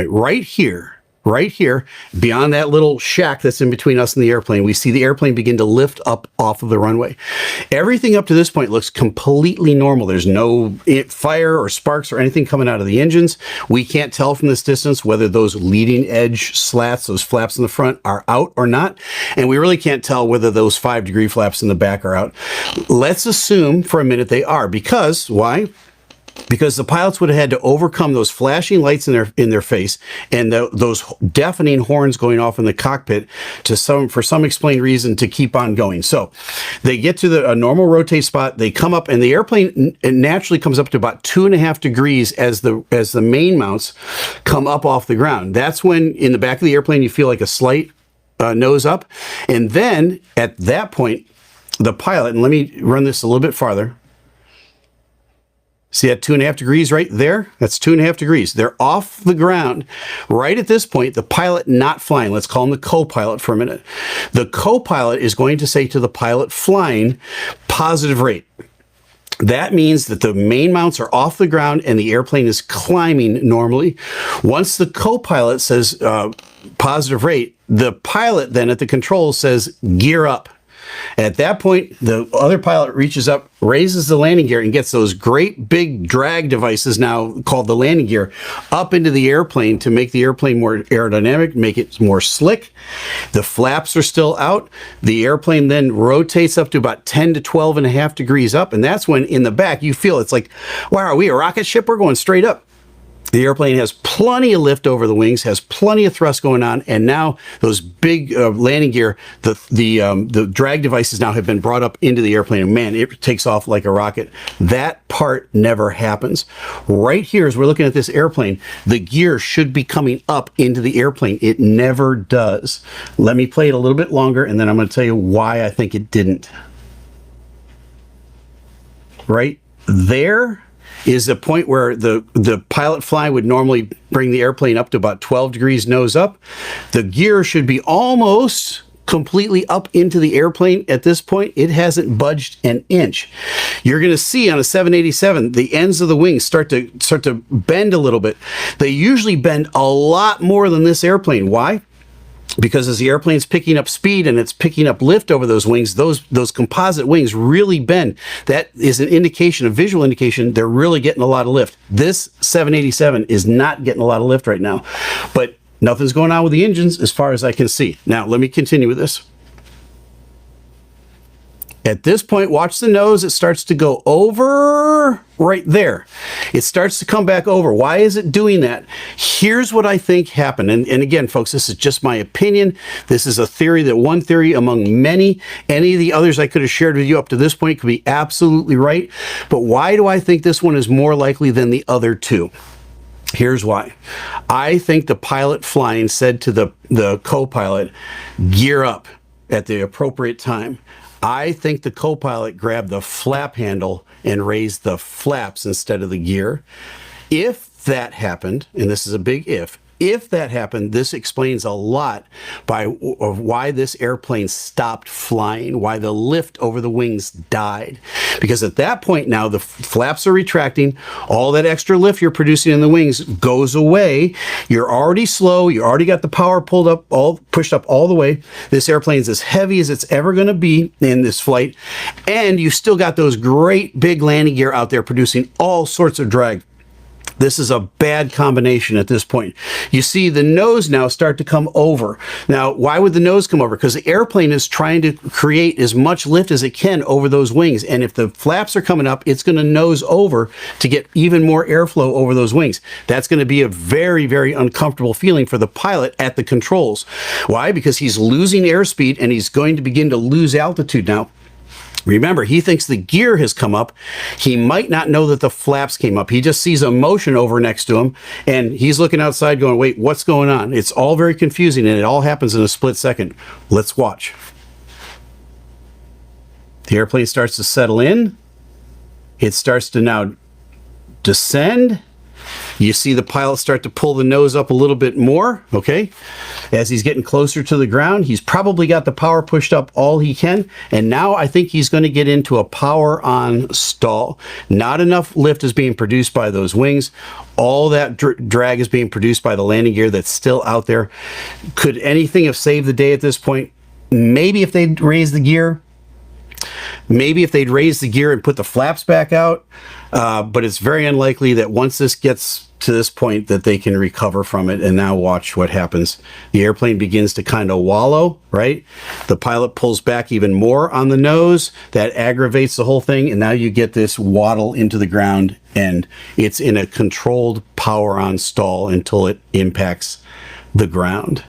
Right here, beyond that little shack that's in between us and the airplane, we see the airplane begin to lift up off of the runway. Everything up to this point looks completely normal. There's no fire or sparks or anything coming out of the engines. We can't tell from this distance whether those leading edge slats, those flaps in the front, are out or not. And we really can't tell whether those 5-degree flaps in the back are out. Let's assume for a minute they are, because why? Because the pilots would have had to overcome those flashing lights in their face and those deafening horns going off in the cockpit for some explained reason to keep on going. So they get to a normal rotate spot. They come up, and the airplane naturally comes up to about 2.5 degrees as the main mounts come up off the ground. That's when in the back of the airplane you feel like a slight nose up, and then at that point the pilot, and let me run this a little bit farther. See that 2.5 degrees right there? That's 2.5 degrees. They're off the ground. Right at this point, the pilot not flying, let's call him the co-pilot for a minute. The co-pilot is going to say to the pilot flying, positive rate. That means that the main mounts are off the ground and the airplane is climbing normally. Once the co-pilot says positive rate, the pilot then at the controls says gear up. At that point, the other pilot reaches up, raises the landing gear, and gets those great big drag devices now called the landing gear up into the airplane to make the airplane more aerodynamic, make it more slick. The flaps are still out. The airplane then rotates up to about 10 to 12.5 degrees up, and that's when in the back you feel it's like, wow, are we a rocket ship? We're going straight up. The airplane has plenty of lift over the wings, has plenty of thrust going on, and now those big landing gear, the drag devices now have been brought up into the airplane, and man, it takes off like a rocket. That part never happens. Right here, as we're looking at this airplane, the gear should be coming up into the airplane. It never does. Let me play it a little bit longer, and then I'm going to tell you why I think it didn't. Right there is a point where the pilot flying would normally bring the airplane up to about 12 degrees nose up. The gear should be almost completely up into the airplane at this point. It hasn't budged an inch. You're going to see on a 787 the ends of the wings start to bend a little bit. They usually bend a lot more than this airplane. Why? Because as the airplane's picking up speed and it's picking up lift over those wings, those composite wings really bend. That is an indication, a visual indication, they're really getting a lot of lift. This 787 is not getting a lot of lift right now, but nothing's going on with the engines as far as I can see. Now, let me continue with this. At this point, watch the nose. It starts to go over right there. It starts to come back over. Why is it doing that? Here's what I think happened. And again, folks, this is just my opinion. This is a theory, one theory among many. Any of the others I could have shared with you up to this point could be absolutely right. But why do I think this one is more likely than the other two? Here's why. I think the pilot flying said to the co-pilot, gear up at the appropriate time. I think the co-pilot grabbed the flap handle and raised the flaps instead of the gear. If that happened, and this is a big if that happened, this explains a lot of why this airplane stopped flying, why the lift over the wings died. Because at that point now, the flaps are retracting, all that extra lift you're producing in the wings goes away. You're already slow, you already got the power pushed up all the way. This airplane is as heavy as it's ever going to be in this flight, and you still got those great big landing gear out there producing all sorts of drag. This is a bad combination at this point. You see the nose now start to come over. Now, why would the nose come over? Because the airplane is trying to create as much lift as it can over those wings. And if the flaps are coming up, it's going to nose over to get even more airflow over those wings. That's going to be a very, very uncomfortable feeling for the pilot at the controls. Why? Because he's losing airspeed and he's going to begin to lose altitude now. Remember, he thinks the gear has come up. He might not know that the flaps came up. He just sees a motion over next to him, and he's looking outside going, wait, what's going on? It's all very confusing, and it all happens in a split second. Let's watch. The airplane starts to settle in. It starts to now descend. You see the pilot start to pull the nose up a little bit more, okay? As he's getting closer to the ground, he's probably got the power pushed up all he can, and now I think he's going to get into a power on stall. Not enough lift is being produced by those wings. All that drag is being produced by the landing gear that's still out there. Could anything have saved the day at this point? Maybe if they'd raised the gear. Maybe if they'd raised the gear and put the flaps back out. But it's very unlikely that once this gets to this point that they can recover from it. And now watch what happens. The airplane begins to kind of wallow, right? The pilot pulls back even more on the nose. That aggravates the whole thing. And now you get this waddle into the ground, and it's in a controlled power on stall until it impacts the ground.